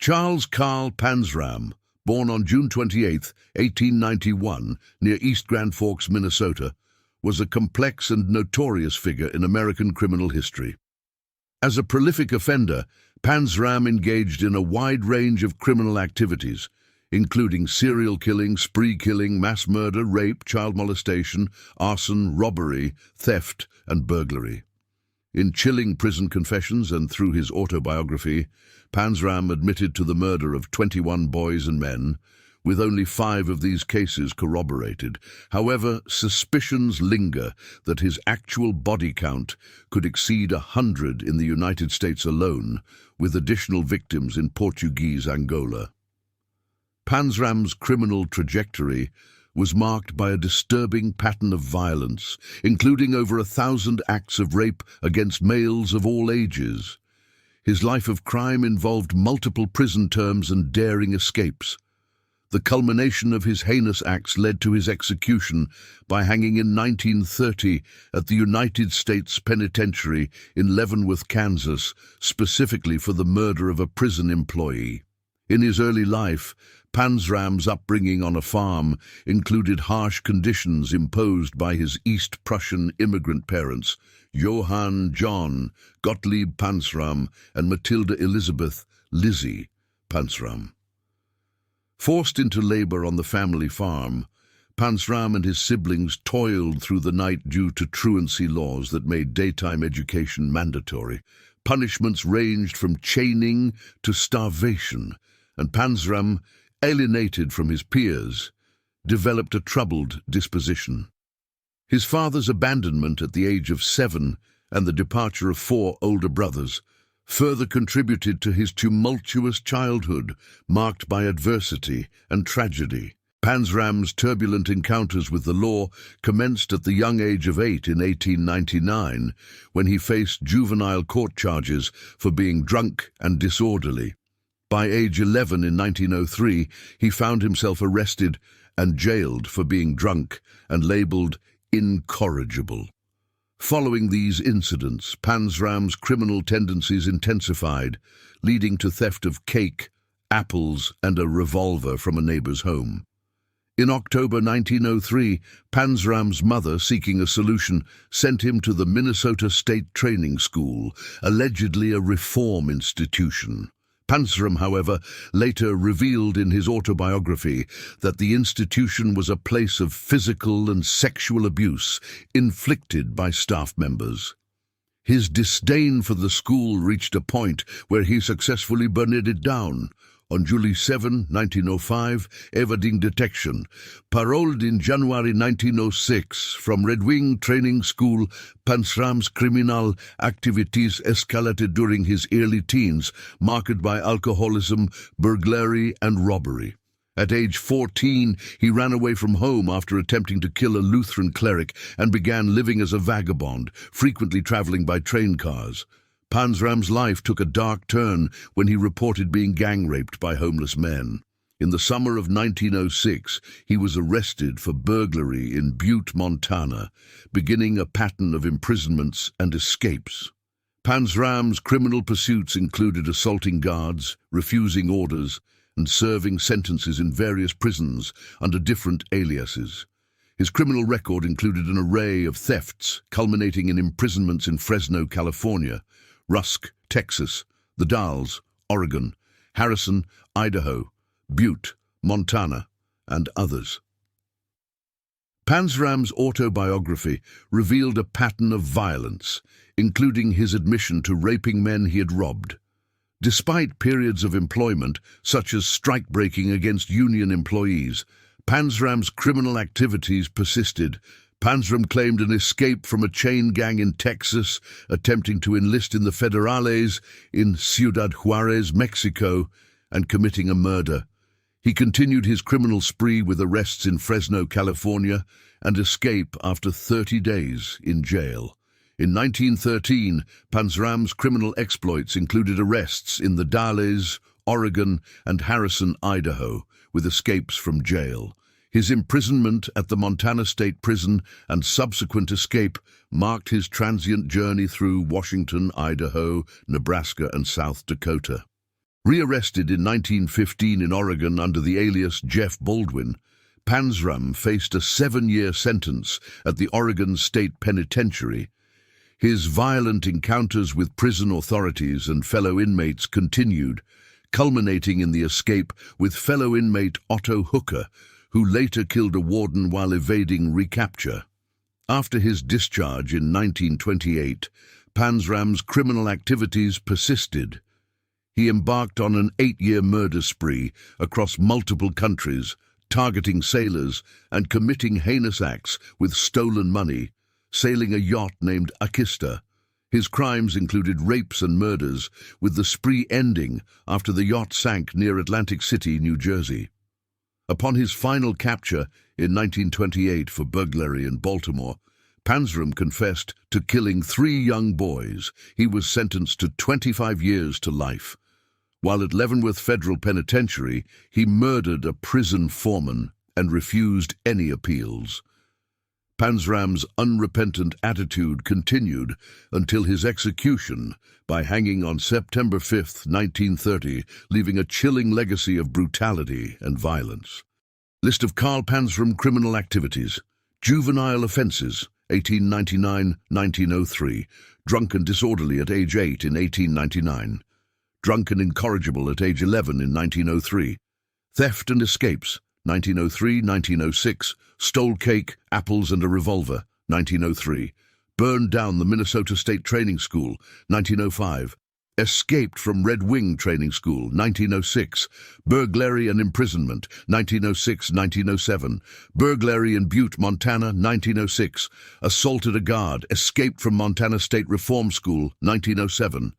Charles Carl Panzram, born on June 28, 1891, near East Grand Forks, Minnesota, was a complex and notorious figure in American criminal history. As a prolific offender, Panzram engaged in a wide range of criminal activities, including serial killing, spree killing, mass murder, rape, child molestation, arson, robbery, theft, and burglary. In chilling prison confessions and through his autobiography, Panzram admitted to the murder of 21 boys and men, with only 5 of these cases corroborated. However, suspicions linger that his actual body count could exceed 100 in the United States alone, with additional victims in Portuguese Angola. Panzram's criminal trajectory was marked by a disturbing pattern of violence, including over 1,000 acts of rape against males of all ages. His life of crime involved multiple prison terms and daring escapes. The culmination of his heinous acts led to his execution by hanging in 1930 at the United States Penitentiary in Leavenworth, Kansas, specifically for the murder of a prison employee. In his early life, Panzram's upbringing on a farm included harsh conditions imposed by his East Prussian immigrant parents, Johann John Gottlieb Panzram and Matilda Elizabeth Lizzie Panzram. Forced into labor on the family farm, Panzram and his siblings toiled through the night due to truancy laws that made daytime education mandatory. Punishments ranged from chaining to starvation, and Panzram, alienated from his peers, developed a troubled disposition. His father's abandonment at the age of 7 and the departure of 4 older brothers further contributed to his tumultuous childhood, marked by adversity and tragedy. Panzram's turbulent encounters with the law commenced at the young age of 8 in 1899, when he faced juvenile court charges for being drunk and disorderly. By age 11 in 1903, he found himself arrested and jailed for being drunk and labeled incorrigible. Following these incidents, Panzram's criminal tendencies intensified, leading to theft of cake, apples, and a revolver from a neighbor's home. In October 1903, Panzram's mother, seeking a solution, sent him to the Minnesota State Training School, allegedly a reform institution. Panzram, however, later revealed in his autobiography that the institution was a place of physical and sexual abuse inflicted by staff members. His disdain for the school reached a point where he successfully burned it down. On July 7, 1905, evading detection, paroled in January 1906 from Red Wing Training School, Panzram's criminal activities escalated during his early teens, marked by alcoholism, burglary, and robbery. At age 14, he ran away from home after attempting to kill a Lutheran cleric and began living as a vagabond, frequently traveling by train cars. Panzram's life took a dark turn when he reported being gang-raped by homeless men. In the summer of 1906, he was arrested for burglary in Butte, Montana, beginning a pattern of imprisonments and escapes. Panzram's criminal pursuits included assaulting guards, refusing orders, and serving sentences in various prisons under different aliases. His criminal record included an array of thefts, culminating in imprisonments in Fresno, California, Rusk, Texas, the Dalles, Oregon, Harrison, Idaho, Butte, Montana, and others. Panzram's autobiography revealed a pattern of violence, including his admission to raping men he had robbed. Despite periods of employment, such as strike-breaking against union employees, Panzram's criminal activities persisted. Panzram claimed an escape from a chain gang in Texas, attempting to enlist in the Federales in Ciudad Juarez, Mexico, and committing a murder. He continued his criminal spree with arrests in Fresno, California, and escape after 30 days in jail. In 1913, Panzram's criminal exploits included arrests in the Dalles, Oregon, and Harrison, Idaho, with escapes from jail. His imprisonment at the Montana State Prison and subsequent escape marked his transient journey through Washington, Idaho, Nebraska, and South Dakota. Rearrested in 1915 in Oregon under the alias Jeff Baldwin, Panzram faced a 7-year sentence at the Oregon State Penitentiary. His violent encounters with prison authorities and fellow inmates continued, culminating in the escape with fellow inmate Otto Hooker, who later killed a warden while evading recapture. After his discharge in 1928, Panzram's criminal activities persisted. He embarked on an 8-year murder spree across multiple countries, targeting sailors and committing heinous acts with stolen money, sailing a yacht named Akista. His crimes included rapes and murders, with the spree ending after the yacht sank near Atlantic City, New Jersey. Upon his final capture in 1928 for burglary in Baltimore, Panzram confessed to killing 3 young boys. He was sentenced to 25 years to life. While at Leavenworth Federal Penitentiary, he murdered a prison foreman and refused any appeals. Panzram's unrepentant attitude continued until his execution by hanging on September 5, 1930, leaving a chilling legacy of brutality and violence. List of Carl Panzram criminal activities. Juvenile offences, 1899-1903. Drunk and disorderly at age 8 in 1899. Drunk and incorrigible at age 11 in 1903. Theft and escapes, 1903-1906, stole cake, apples and a revolver, 1903. Burned down the Minnesota State Training School, 1905. Escaped from Red Wing Training School, 1906. Burglary and imprisonment, 1906-1907. Burglary in Butte, Montana, 1906. Assaulted a guard, escaped from Montana State Reform School, 1907.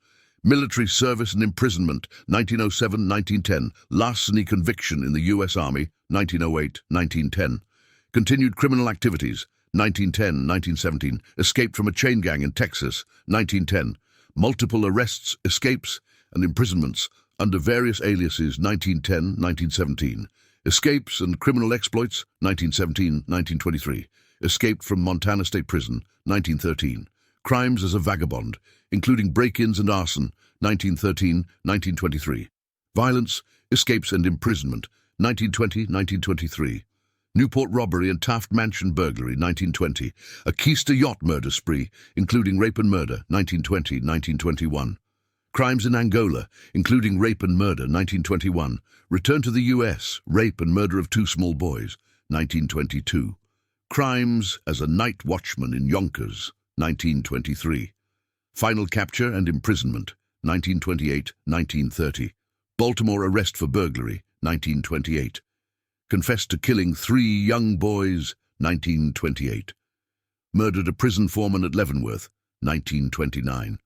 Military service and imprisonment, 1907-1910. Larceny conviction in the U.S. Army, 1908-1910. Continued criminal activities, 1910-1917. Escaped from a chain gang in Texas, 1910. Multiple arrests, escapes, and imprisonments under various aliases, 1910-1917. Escapes and criminal exploits, 1917-1923. Escaped from Montana State Prison, 1913. Crimes as a vagabond, including break-ins and arson, 1913-1923. Violence, escapes and imprisonment, 1920-1923. Newport robbery and Taft Mansion burglary, 1920. A Keister yacht murder spree, including rape and murder, 1920-1921. Crimes in Angola, including rape and murder, 1921. Return to the U.S., rape and murder of 2 small boys, 1922. Crimes as a night watchman in Yonkers, 1923. Final capture and imprisonment, 1928-1930. Baltimore arrest for burglary, 1928. Confessed to killing 3 young boys, 1928. Murdered a prison foreman at Leavenworth, 1929.